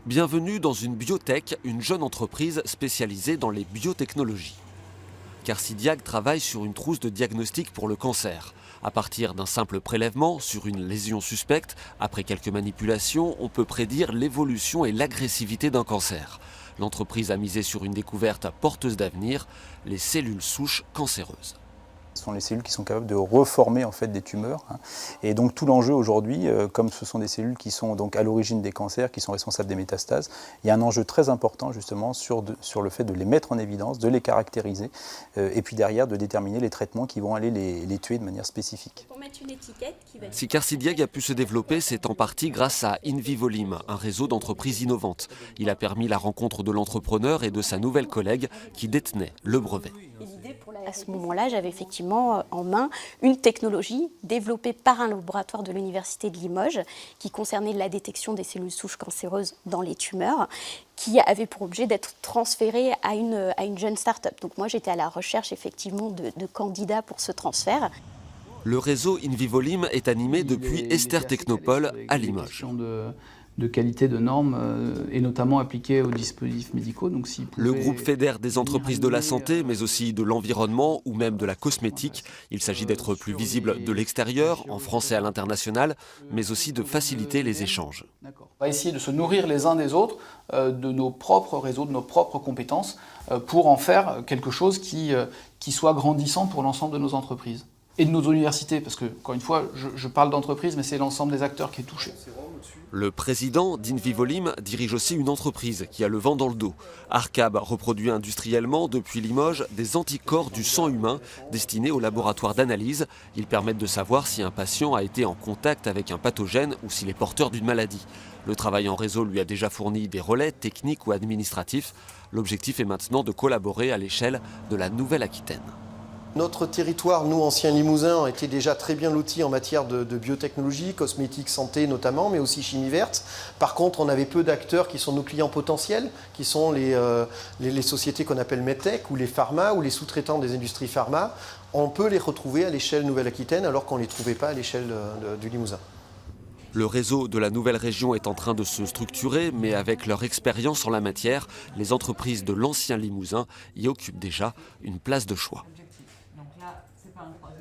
Bienvenue dans une biotech, une jeune entreprise spécialisée dans les biotechnologies. Carcidiag travaille sur une trousse de diagnostic pour le cancer. À partir d'un simple prélèvement sur une lésion suspecte, après quelques manipulations, on peut prédire l'évolution et l'agressivité d'un cancer. L'entreprise a misé sur une découverte porteuse d'avenir, les cellules souches cancéreuses. Ce sont les cellules qui sont capables de reformer en fait des tumeurs. Et donc tout l'enjeu aujourd'hui, comme ce sont des cellules qui sont donc à l'origine des cancers, qui sont responsables des métastases, il y a un enjeu très important justement sur le fait de les mettre en évidence, de les caractériser, et puis derrière de déterminer les traitements qui vont aller les tuer de manière spécifique. Si Carcidiag a pu se développer, c'est en partie grâce à Invivolim, un réseau d'entreprises innovantes. Il a permis la rencontre de l'entrepreneur et de sa nouvelle collègue qui détenait le brevet. À ce moment-là, j'avais effectivement en main une technologie développée par un laboratoire de l'Université de Limoges qui concernait la détection des cellules souches cancéreuses dans les tumeurs, qui avait pour objet d'être transférée à une jeune start-up. Donc moi, j'étais à la recherche effectivement de candidats pour ce transfert. Le réseau Invivolim est animé depuis Esther Technopole à Limoges. De qualité de normes et notamment appliquées aux dispositifs médicaux. Donc, le groupe fédère des entreprises de la santé, mais aussi de l'environnement ou même de la cosmétique. Il s'agit d'être plus visible de l'extérieur, en France et à l'international, mais aussi de faciliter les échanges. On va essayer de se nourrir les uns des autres de nos propres réseaux, de nos propres compétences, pour en faire quelque chose qui soit grandissant pour l'ensemble de nos entreprises. Et de nos universités, parce que, encore une fois, je parle d'entreprise, mais c'est l'ensemble des acteurs qui est touché. Le président d'Invivolim dirige aussi une entreprise qui a le vent dans le dos. Arcab reproduit industriellement depuis Limoges des anticorps du sang humain destinés au laboratoire d'analyse. Ils permettent de savoir si un patient a été en contact avec un pathogène ou s'il est porteur d'une maladie. Le travail en réseau lui a déjà fourni des relais techniques ou administratifs. L'objectif est maintenant de collaborer à l'échelle de la Nouvelle-Aquitaine. Notre territoire, nous, anciens Limousins, était déjà très bien loti en matière de biotechnologie, cosmétique, santé notamment, mais aussi chimie verte. Par contre, on avait peu d'acteurs qui sont nos clients potentiels, qui sont les sociétés qu'on appelle medtech, ou les pharma, ou les sous-traitants des industries pharma. On peut les retrouver à l'échelle Nouvelle-Aquitaine, alors qu'on ne les trouvait pas à l'échelle du Limousin. Le réseau de la nouvelle région est en train de se structurer, mais avec leur expérience en la matière, les entreprises de l'ancien Limousin y occupent déjà une place de choix. Donc là, c'est pas un projet.